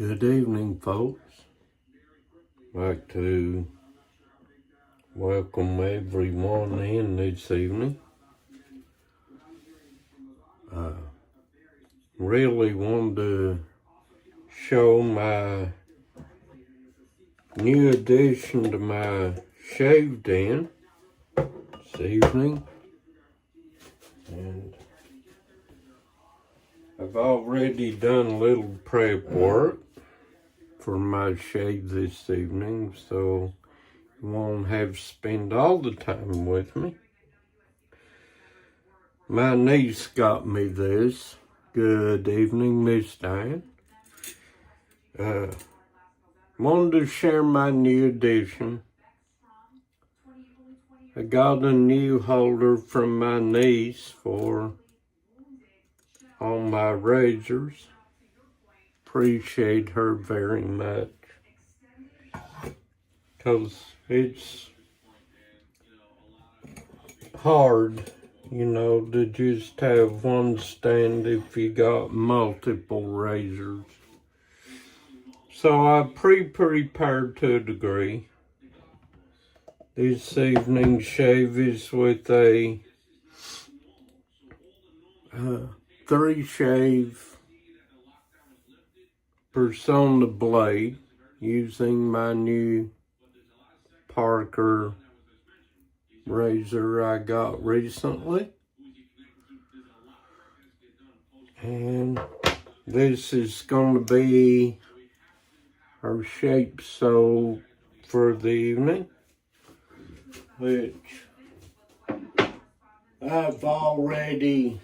Good evening, folks. I'd like to welcome everyone in this evening. Really wanted to show my new addition to my shave den this evening. And I've already done a little prep work for my shave this evening, so you won't have to spend all the time with me. My niece got me this. Good evening, Miss Diane. Wanted to share my new addition. I got a new holder from my niece for all my razors. Appreciate her very much. Because it's hard, to just have one stand if you got multiple razors. So I pre-prepared to a degree. This evening's shave is with a 3-shave Persona blade using my new Parker razor I got recently. And this is going to be our shape sew for the evening, which I've already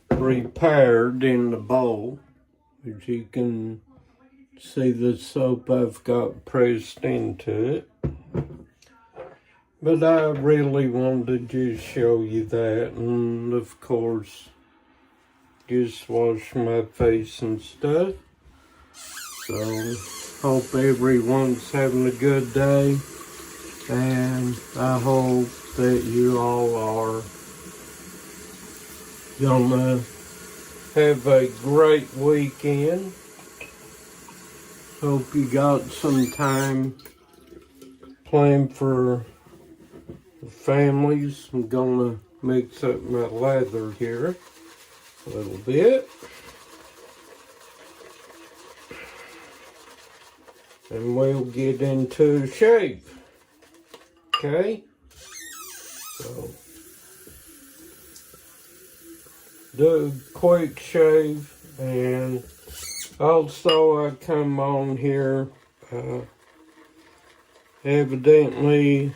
prepared in the bowl. As you can see, the soap I've got pressed into it. But I really wanted to just show you that, and of course, just wash my face and stuff. So, hope everyone's having a good day, and I hope that you all are gonna have a great weekend. Hope you got some time planned for families. I'm gonna mix up my lather here a little bit. And we'll get into a shave. Okay? So, do a quick shave, and also I come on here, evidently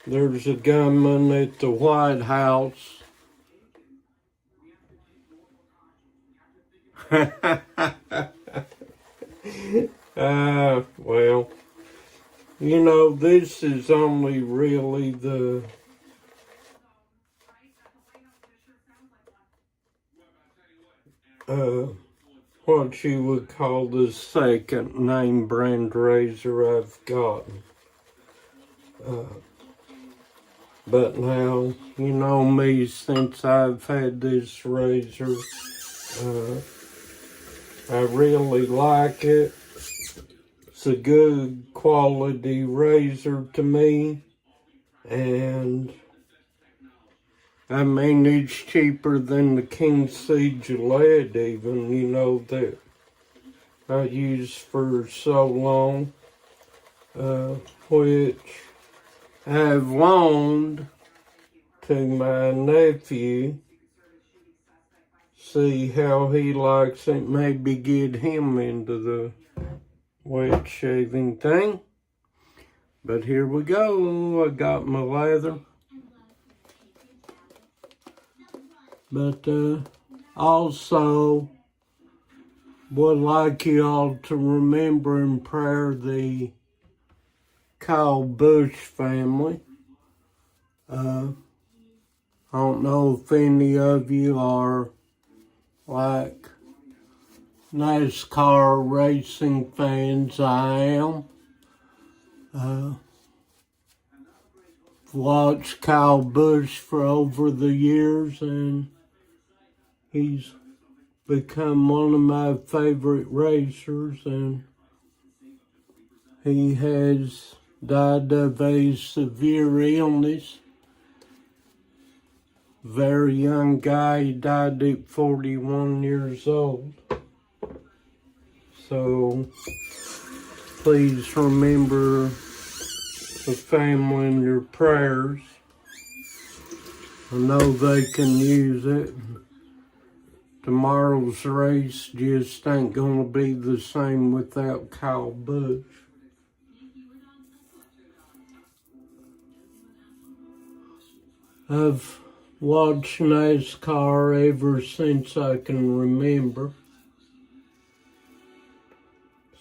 there's a gunman at the White House. Well, this is only really the what you would call the second name brand razor I've gotten. But now, me, since I've had this razor, I really like it. It's a good quality razor to me, and it's cheaper than the King C Gillette even, that I used for so long, which I've loaned to my nephew. See how he likes it, maybe get him into the wet shaving thing. But here we go. I got my lather. But also would like you all to remember in prayer the Kyle Busch family. I don't know if any of you are like NASCAR racing fans. I am. Watched Kyle Busch for over the years, and he's become one of my favorite racers, and he has died of a severe illness. Very young guy, he died at 41 years old. So please remember the family in your prayers. I know they can use it. Tomorrow's race just ain't gonna be the same without Kyle Busch. I've watched NASCAR ever since I can remember.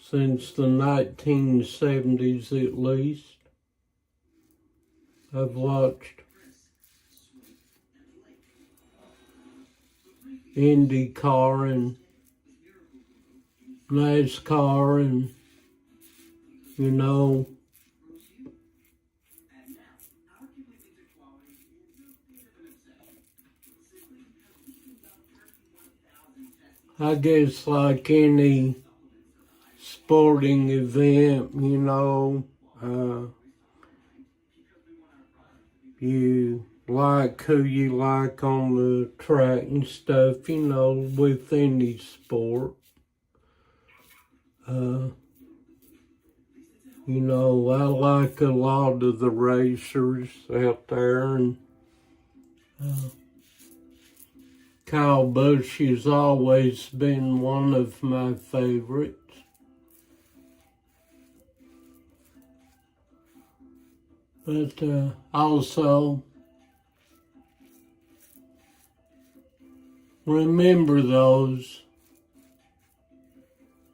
Since the 1970s at least. I've watched IndyCar and NASCAR, and you know, I guess like any sporting event, you know, you like who you like on the track and stuff, you know, with any sport. You know, I like a lot of the racers out there, and Kyle Busch has always been one of my favorites. But also, remember those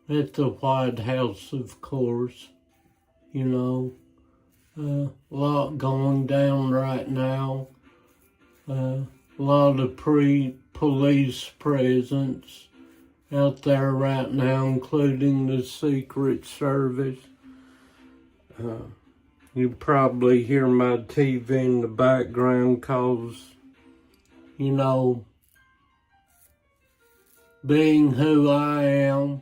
at the White House, of course. You know, a lot going down right now. A lot of police presence out there right now, including the Secret Service. You probably hear my TV in the background cause, you know, being who I am,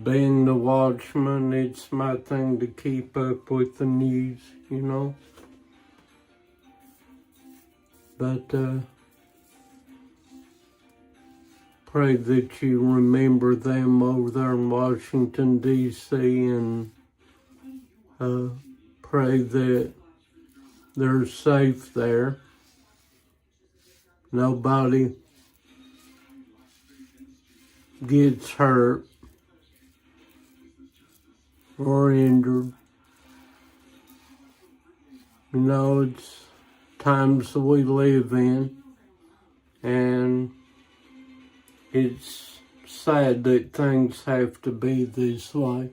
being the watchman, it's my thing to keep up with the news, you know. But pray that you remember them over there in Washington, D.C., and pray that they're safe there. Nobody gets hurt or injured. You know, it's times that we live in, and it's sad that things have to be this way.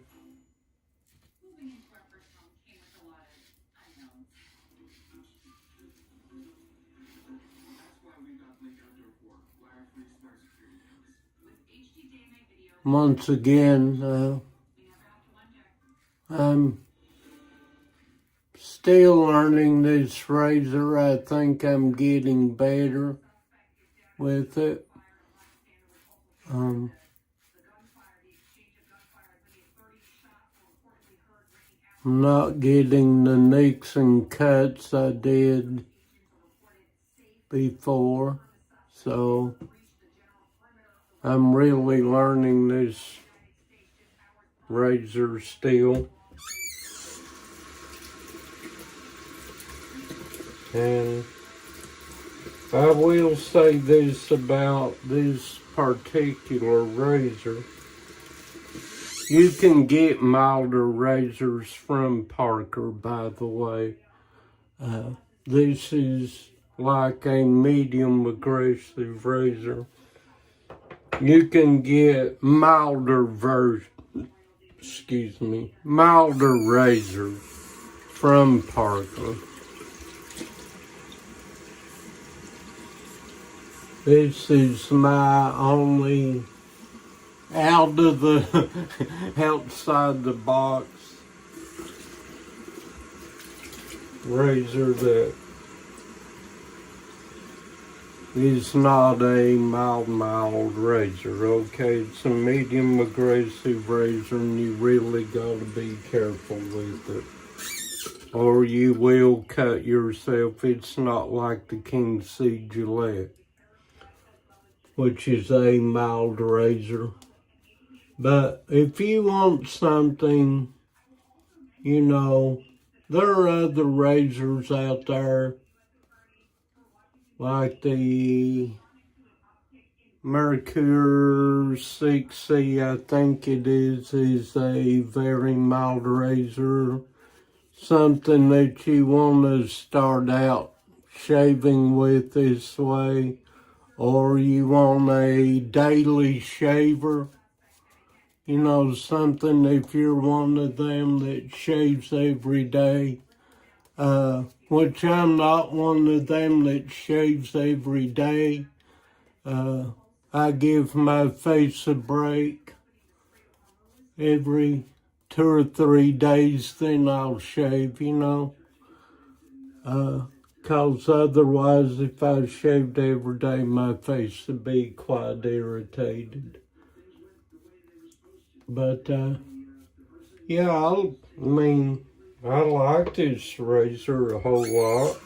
Once again, I'm still learning this razor. I think I'm getting better with it. I'm not getting the nicks and cuts I did before, so I'm really learning this razor still. And I will say this about this particular razor. You can get milder razors from Parker, by the way. This is like a medium aggressive razor. You can get milder razors from Parker. This is my only outside the box razor that is not a mild razor, okay? It's a medium aggressive razor and you really gotta be careful with it, or you will cut yourself. It's not like the King C Gillette, which is a mild razor. But if you want something, you know, there are other razors out there, like the Mercure 6C, I think it is a very mild razor. Something that you want to start out shaving with this way, or you want a daily shaver. You know, something if you're one of them that shaves every day, which I'm not one of them that shaves every day. I give my face a break every 2 or 3 days, then I'll shave, you know. 'Cause otherwise, if I shaved every day, my face would be quite irritated. But, yeah, I like this razor a whole lot.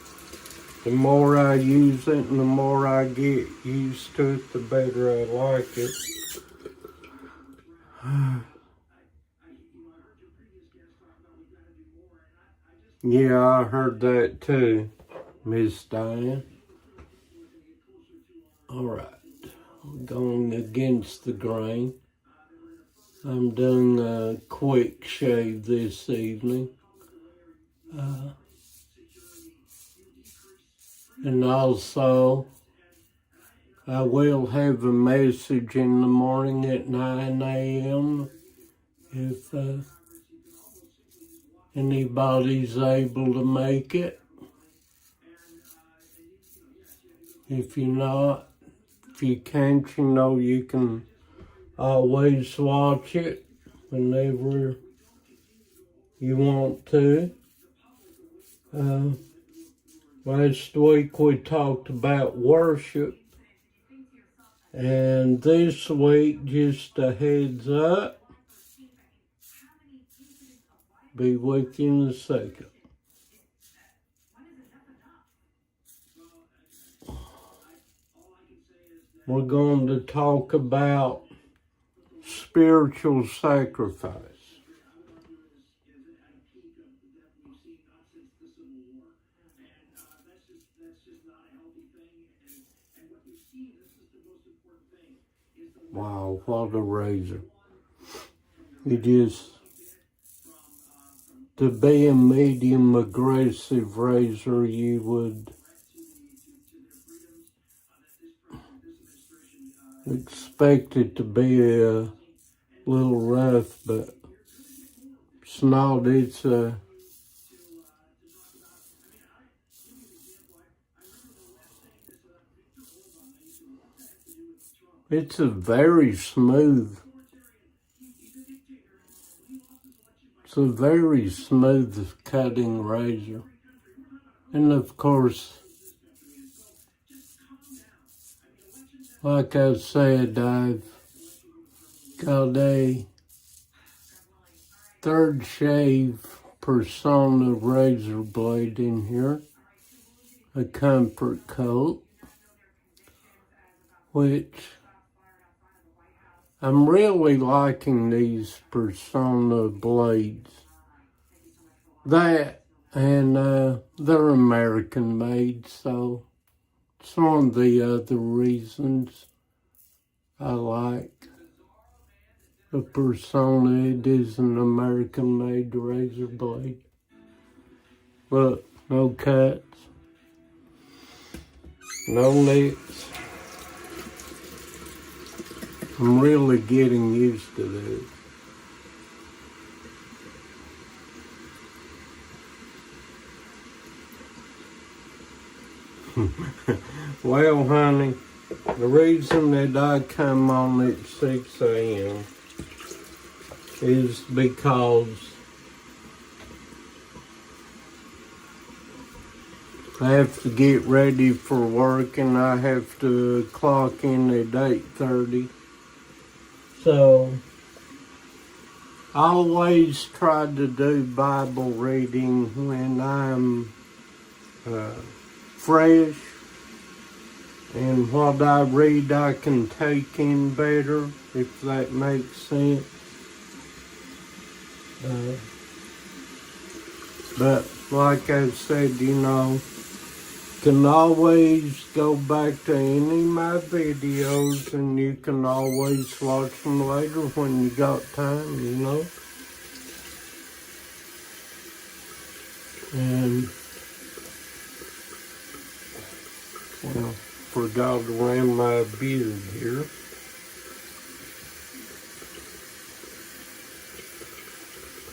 The more I use it and the more I get used to it, the better I like it. Yeah, I heard that too, Miss Diane. All right, going against the grain. I'm doing a quick shave this evening. And also, I will have a message in the morning at 9 a.m. if anybody's able to make it. If you're not, if you can't, you know, you can always watch it whenever you want to. Last week we talked about worship, and this week, just a heads up, be with you in a second. We're going to talk about spiritual sacrifice. Wow, what a razor. It is, to be a medium aggressive razor, you would expect it to be a little rough, but it's not. It's a very smooth, it's a very smooth cutting razor. And of course, like I said, I've got a third shave Persona razor blade in here, a comfort coat, which I'm really liking these Persona blades. That, and they're American made, so it's one of the other reasons I like the Persona. It is an American made razor blade. Look, no cuts, no nicks. I'm really getting used to this. Well, honey, the reason that I come on at 6 a.m. is because I have to get ready for work and I have to clock in at 8:30. So I always try to do Bible reading when I'm fresh, and what I read I can take in better, if that makes sense. But like I said, can always go back to any of my videos and you can always watch them later when you got time. And, well, forgot to ram my beard here.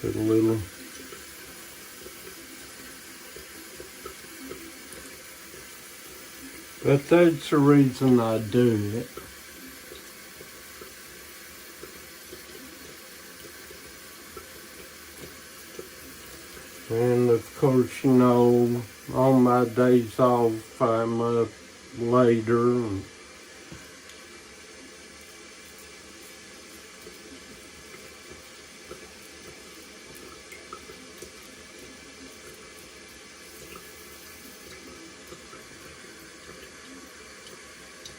Put a little. But that's the reason I do it. And of course, on my days off, I'm up later.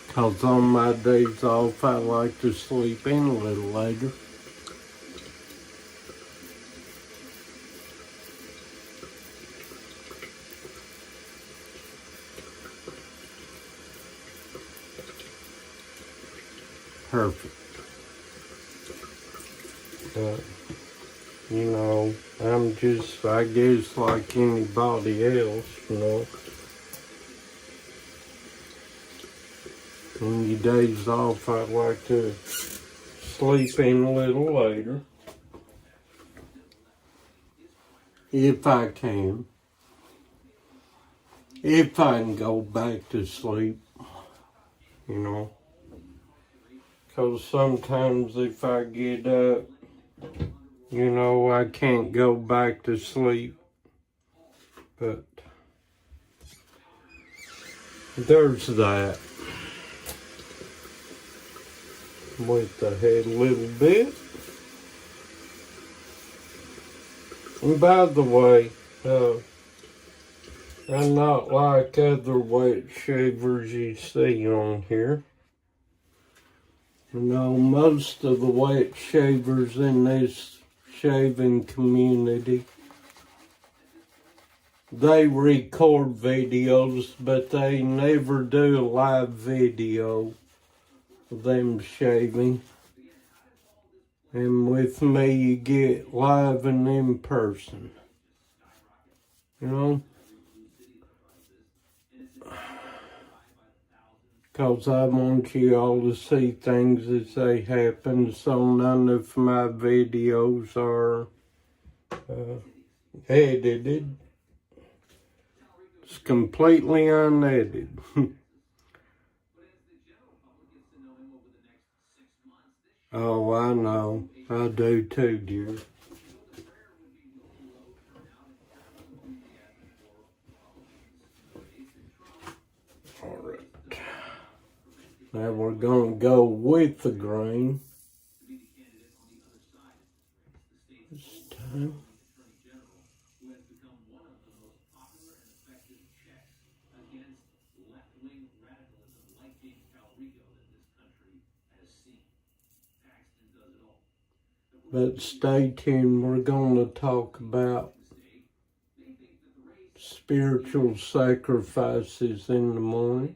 Because on my days off, I like to sleep in a little later. Perfect. But, I'm just, I guess, like anybody else. On your days off, I like to sleep in a little later. If I can. If I can go back to sleep, Because sometimes if I get up, I can't go back to sleep. But there's that. With the head a little bit. And by the way, I'm not like other wet shavers you see on here. Most of the wet shavers in this shaving community, they record videos, but they never do a live video of them shaving. And with me, you get live and in person. Because I want you all to see things as they happen, so none of my videos are edited. It's completely unedited. Oh, I know. I do too, dear. All right. Now we're going to go with the grain this time. But stay tuned, we're going to talk about spiritual sacrifices in the morning.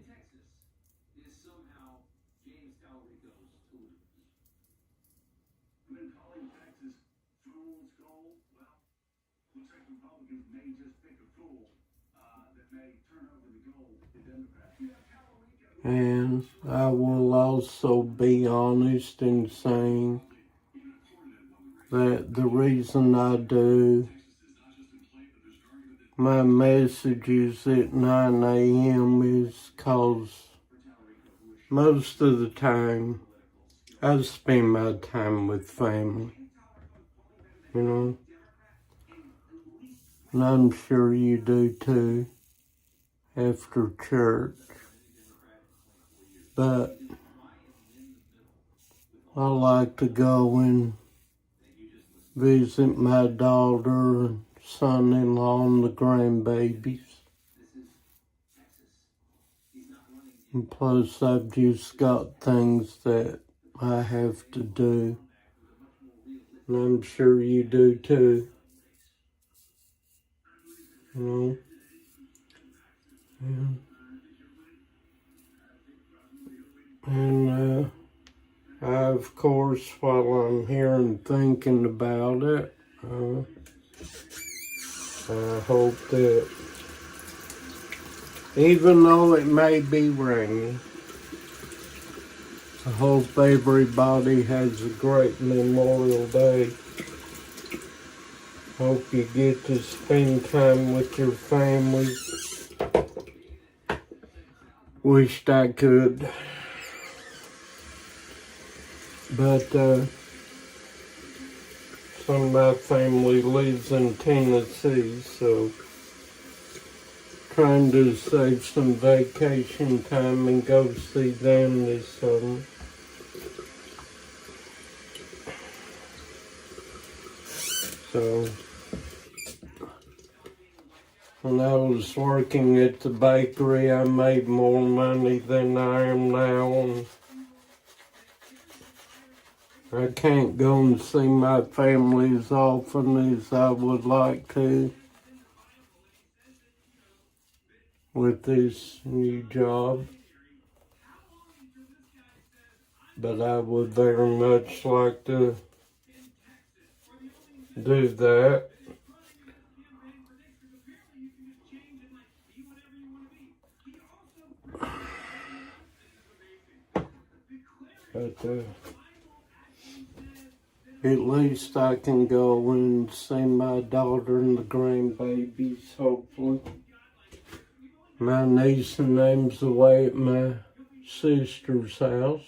And I will also be honest in saying that the reason I do my messages at 9 a.m. is because most of the time I spend my time with family, and I'm sure you do too. after church. But I like to go and visit my daughter and son-in-law and the grandbabies. And plus, I've just got things that I have to do. And I'm sure you do too. You know? And I, of course, while I'm here and thinking about it, I hope that even though it may be rainy, I hope everybody has a great Memorial Day. Hope you get to spend time with your family. Wished I could. But some of my family lives in Tennessee, so trying to save some vacation time and go see them this summer. So, when I was working at the bakery, I made more money than I am now. And I can't go and see my family as often as I would like to with this new job. But I would very much like to do that. But at least I can go and see my daughter and the grandbabies, hopefully. My niece and them's away at my sister's house.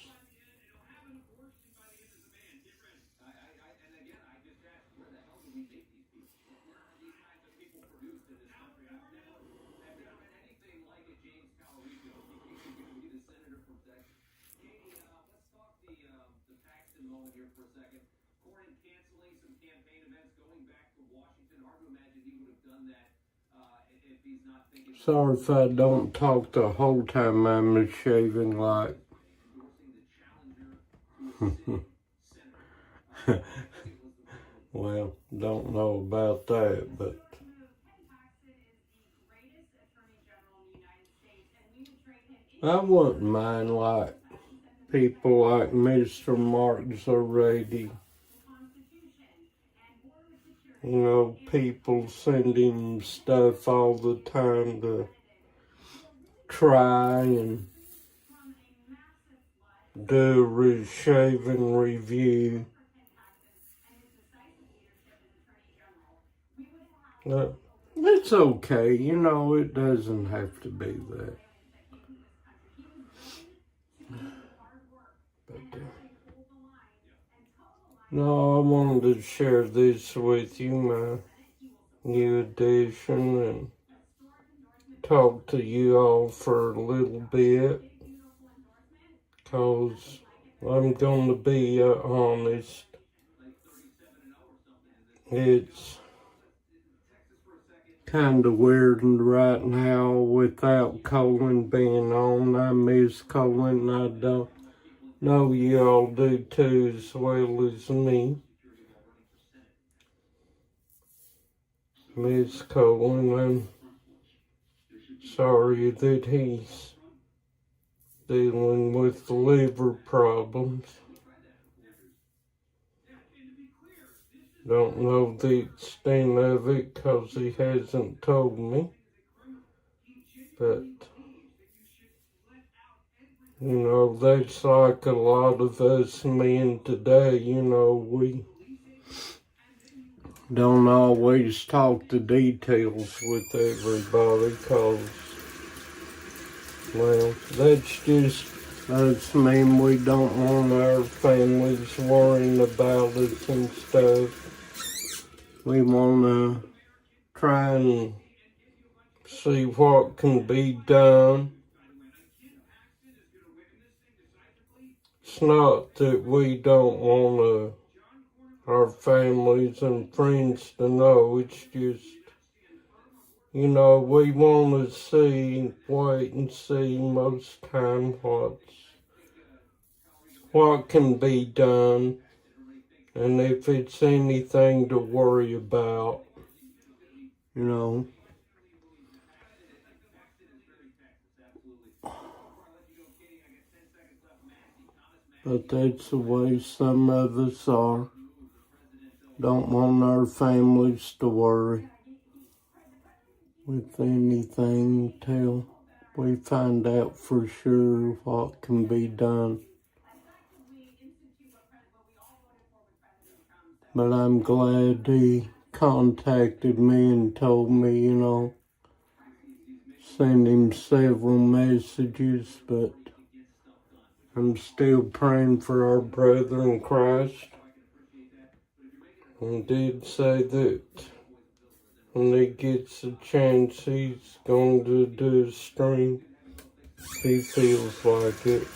Sorry if I don't talk the whole time I'm shaving like. Well, don't know about that, but I wouldn't mind like people like Mr. Mark Zarady. You know, people send him stuff all the time to try and do a shaving review. It's okay, you know, it doesn't have to be that. But, no, I wanted to share this with you, my new addition, and talk to you all for a little bit, because I'm going to be honest. It's kind of weird right now without Colin being on. I miss Colin, I don't know you all do too, as well as me. Miss Colin, I'm sorry that he's dealing with liver problems. Don't know the extent of it because he hasn't told me. But, you know, that's like a lot of us men today, you know, we don't always talk the details with everybody because, well, that's just us men. We don't want our families worrying about us and stuff. We want to try and see what can be done. It's not that we don't want our families and friends to know. It's just, we want to wait and see most time what can be done, and if it's anything to worry about, But that's the way some of us are. Don't want our families to worry with anything till we find out for sure what can be done. But I'm glad he contacted me and told me, send him several messages, but I'm still praying for our brother in Christ. And did say that when he gets a chance, he's going to do a stream. He feels like it.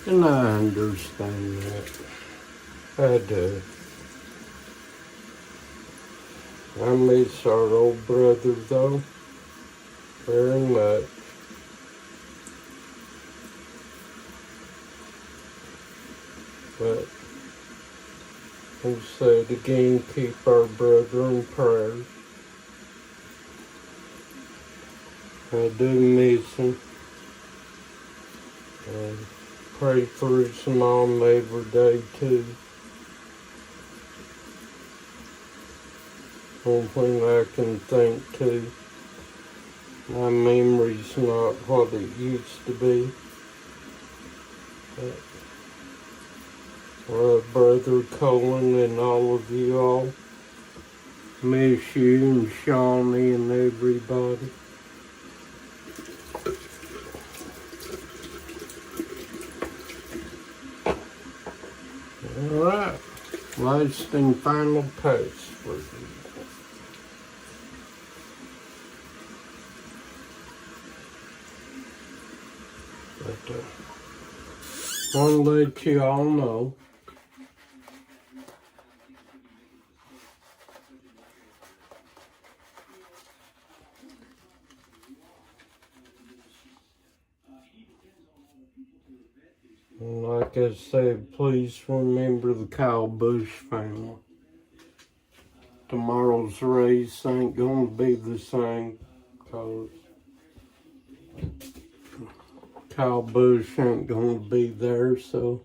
And I understand that. I do. I miss our old brother, though, very much. But I'll say it again, keep our brother in prayer. I do miss him. And pray for his mom every day, too. When I can think, too. My memory's not what it used to be. But Brother Colin and all of you all. Miss you and Shawnee and everybody. Alright. Last and final post for you. But I want to let you all know and like I said, please remember the Kyle Bush family. Tomorrow's race ain't gonna be the same because Kyle Bush ain't gonna be there, so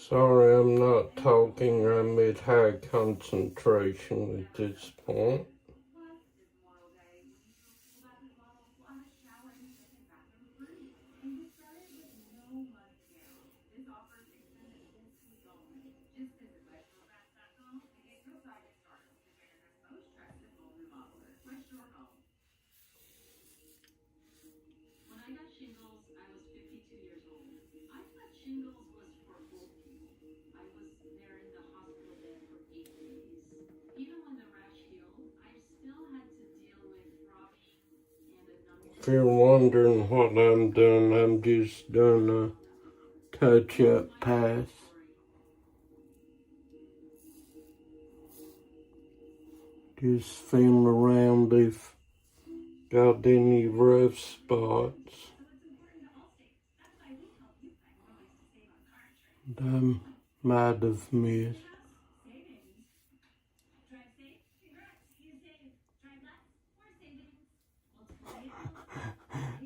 sorry I'm not talking. I'm at high concentration at this point. you're wondering what I'm doing, I'm just doing a touch-up pass. Just feeling around if got any rough spots. I might have missed.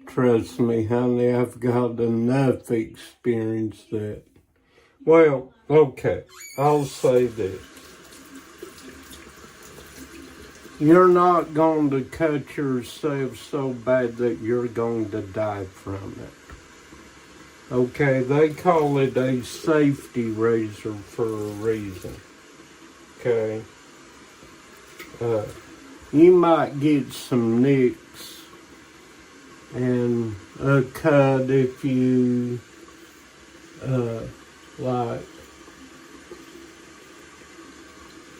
Trust me, honey, I've got enough experience that. Well, okay, I'll say this. You're not going to cut yourself so bad that you're going to die from it. Okay, they call it a safety razor for a reason. Okay. You might get some nicks and a cut if you,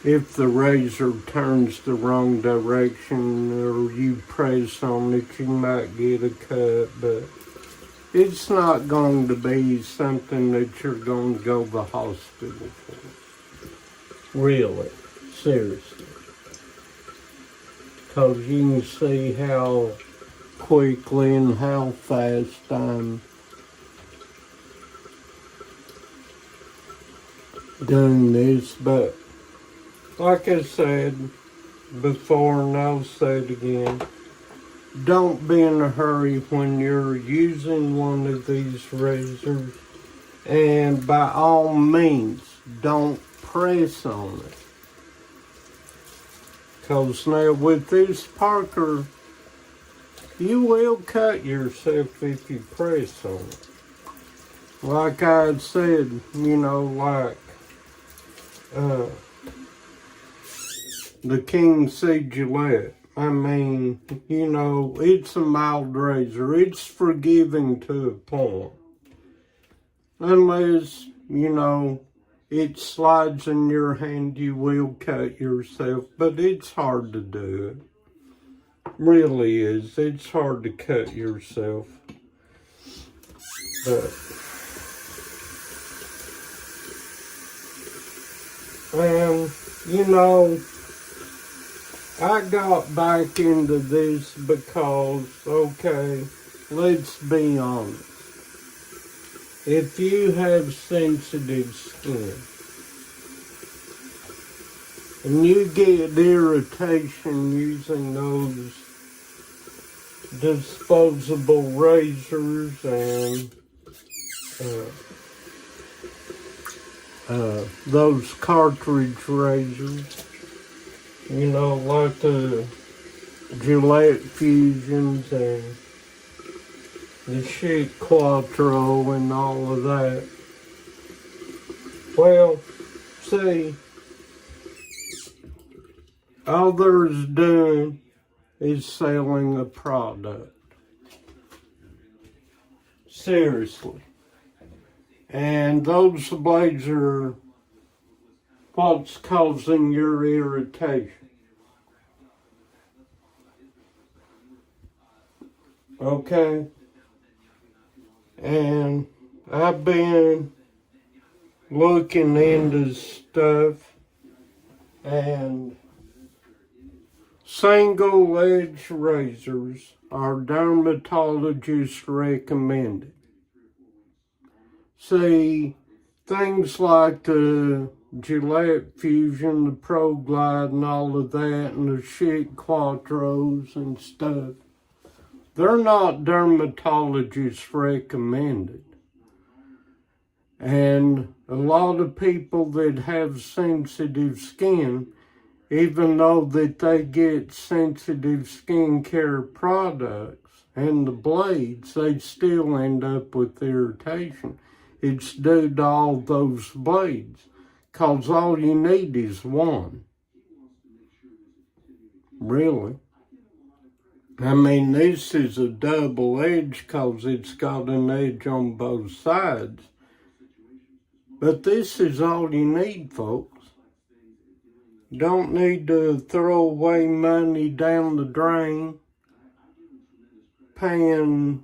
if the razor turns the wrong direction or you press on it, you might get a cut, but it's not going to be something that you're going to go to the hospital for. Really, seriously. Because you can see how quickly and how fast I'm doing this, but like I said before, and I'll say it again, don't be in a hurry when you're using one of these razors, and by all means, don't press on it. Because now with this Parker, you will cut yourself if you press on it. Like I had said, you know, like the King C. Gillette. I mean, you know, it's a mild razor. It's forgiving to a point. Unless, you know, it slides in your hand, you will cut yourself. But it's hard to do it. Really is. It's hard to cut yourself. But you know, I got back into this because, okay, let's be honest. If you have sensitive skin and you get irritation using those disposable razors and those cartridge razors, you know, like the Gillette Fusions and the Chic Quattro and all of that. Well, see, all there's doing is selling a product. Seriously. And those blades are what's causing your irritation. Okay? And I've been looking into stuff, and single edge razors are dermatologist recommended. See, things like the Gillette Fusion, the Pro Glide and all of that, and the Chic Quattros and stuff, they're not dermatologist recommended. And a lot of people that have sensitive skin, even though that they get sensitive skincare products and the blades, they still end up with irritation. It's due to all those blades, because all you need is one. Really. I mean, this is a double edge because it's got an edge on both sides. But this is all you need, folks. Don't need to throw away money down the drain paying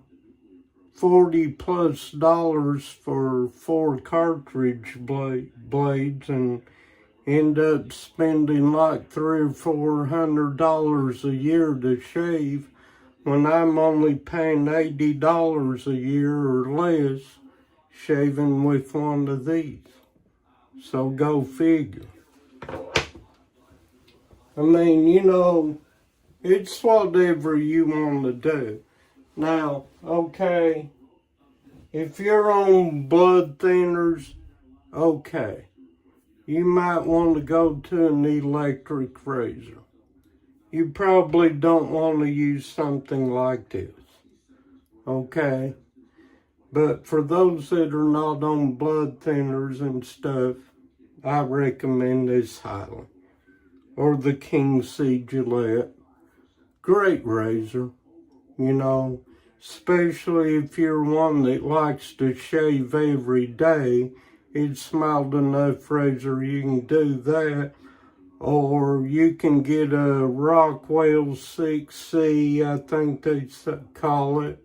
$40+ for 4 cartridge blades and end up spending like $300 or $400 a year to shave, when I'm only paying $80 a year or less shaving with one of these. So go figure. I mean, you know, it's whatever you want to do. Now, okay, if you're on blood thinners, okay, you might want to go to an electric razor. You probably don't want to use something like this, okay? But for those that are not on blood thinners and stuff, I recommend this highly. Or the King C Gillette. Great razor, you know, especially if you're one that likes to shave every day. It's mild enough razor, you can do that. Or you can get a Rockwell 6C, I think they call it.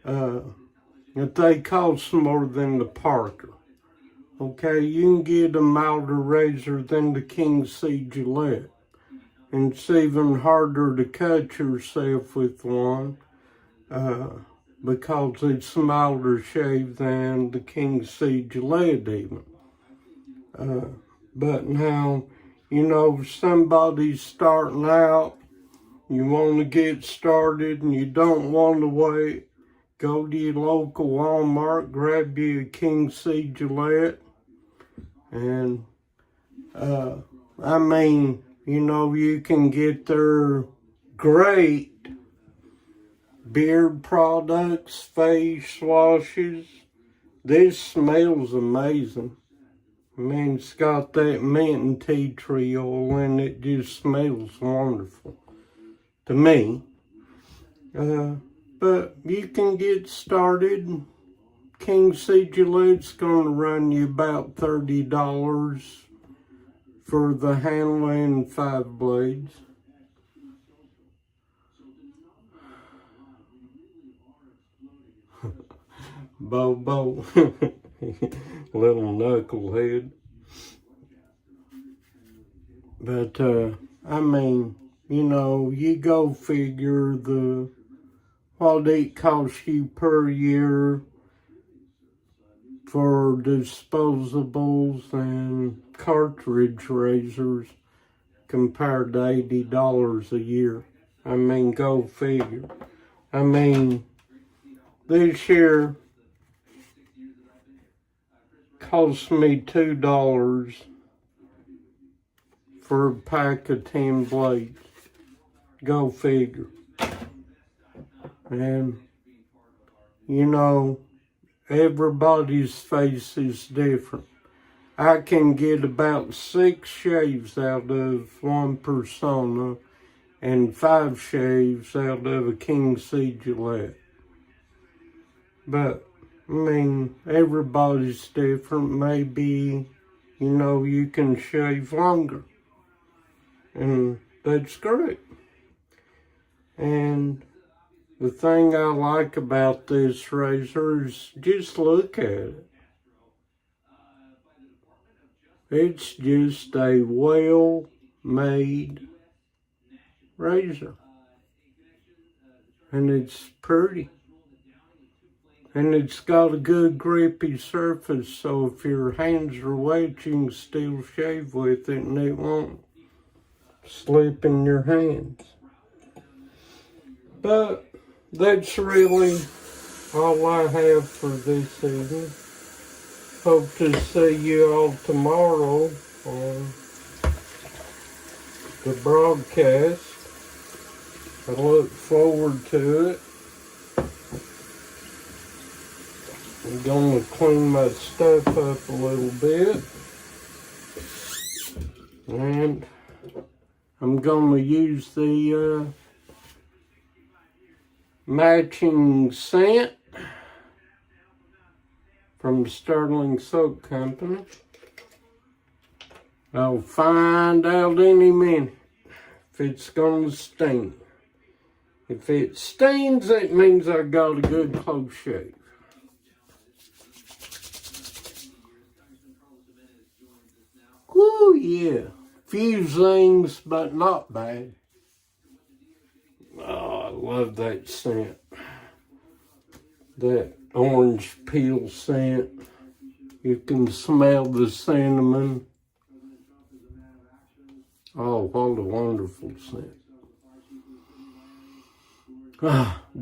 But they cost more than the Parker. Okay, you can get a milder razor than the King C Gillette. And it's even harder to cut yourself with one because it's a milder shave than the King C Gillette even. But now, you know, if somebody's starting out, you want to get started and you don't want to wait, go to your local Walmart, grab you a King C Gillette, and I mean, you know, you can get their great beard products, face washes. This smells amazing. I mean, it's got that mint and tea tree oil and it just smells wonderful to me. But you can get started. King C Gillette's going to run you about $30 for the handle and 5 blades. Bobo, little knucklehead. But, I mean, you know, you go figure what it costs you per year for disposables and cartridge razors compared to $80 a year. I mean, go figure. I mean, this year cost me $2 for a pack of 10 blades. Go figure. And, you know, everybody's face is different. I can get about 6 shaves out of one Persona and 5 shaves out of a King C Gillette. But, I mean, everybody's different. Maybe, you know, you can shave longer. And that's great. And the thing I like about this razor is just look at it. It's just a well-made razor. And it's pretty. And it's got a good grippy surface, so if your hands are wet, you can still shave with it and it won't slip in your hands. But that's really all I have for this evening. Hope to see you all tomorrow on the broadcast. I look forward to it. I'm going to clean my stuff up a little bit. And I'm going to use the matching scent from the Sterling Soap Company. I'll find out any minute if it's going to sting. If it stains, that means I got a good close shave. Woo, yeah. Few things, but not bad. Oh, I love that scent. That orange peel scent. You can smell the cinnamon. Oh, what a wonderful scent.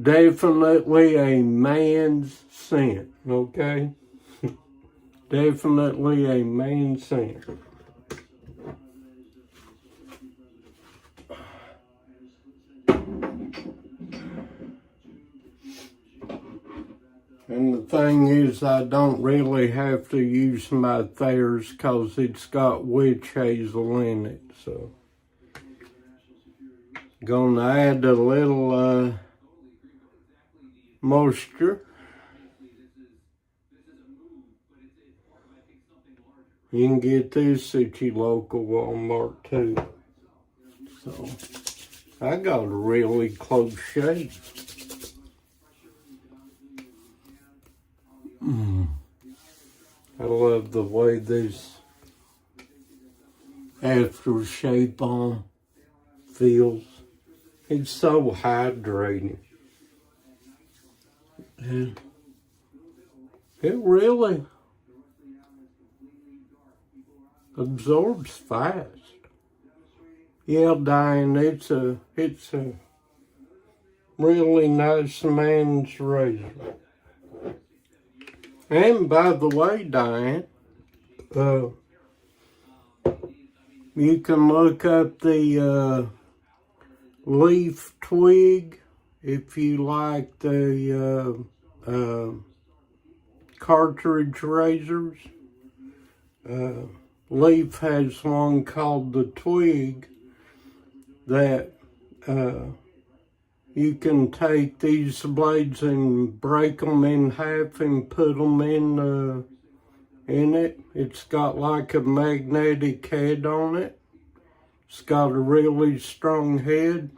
Definitely a man's scent, okay? Definitely a man's scent. And the thing is, I don't really have to use my Thayer's because it's got witch hazel in it. So, gonna add a little moisture. You can get this at your local Walmart too. So, I got a really close shave. I love the way this aftershave balm feels. It's so hydrating. And it really absorbs fast. Yeah, Diane, it's a really nice man's razor. And by the way, Diane, you can look up the leaf twig if you like the cartridge razors. Leaf has one called the twig that you can take these blades and break them in half and put them in it. It's got like a magnetic head on it. It's got a really strong head.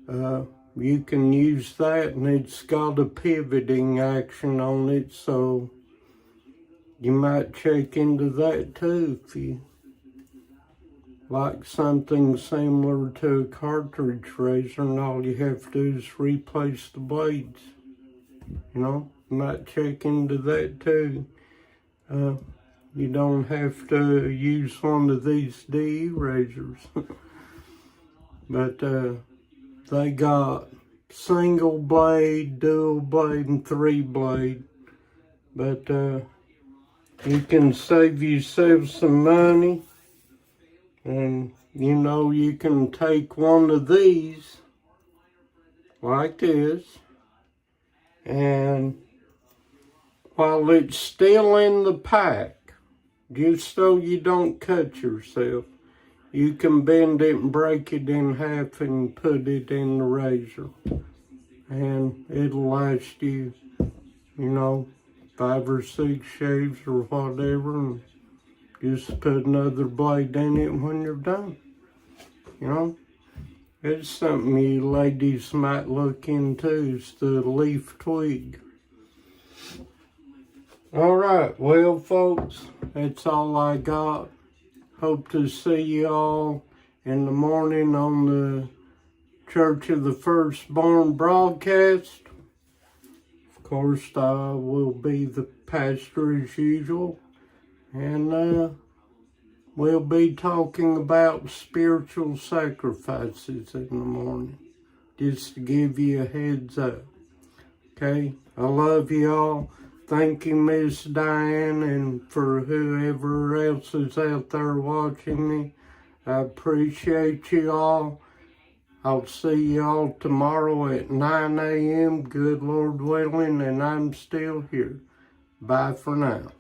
You can use that, and it's got a pivoting action on it, so you might check into that too if you like something similar to a cartridge razor, and all you have to do is replace the blades. You know, you might check into that too. You don't have to use one of these DE razors. But they got single blade, dual blade, and 3 blade. But you can save yourself some money. And, you know, you can take one of these, like this, and while it's still in the pack, just so you don't cut yourself, you can bend it and break it in half and put it in the razor. And it'll last you, you know, 5 or 6 shaves or whatever, and just put another blade in it when you're done. You know, it's something you ladies might look into, is the leaf twig. All right, well, folks, that's all I got. Hope to see you all in the morning on the Church of the Firstborn broadcast. Of course, I will be the pastor as usual. And we'll be talking about spiritual sacrifices in the morning, just to give you a heads up. Okay, I love y'all. Thank you, Miss Diane, and for whoever else is out there watching me. I appreciate you all. I'll see y'all tomorrow at 9 a.m., good Lord willing, and I'm still here. Bye for now.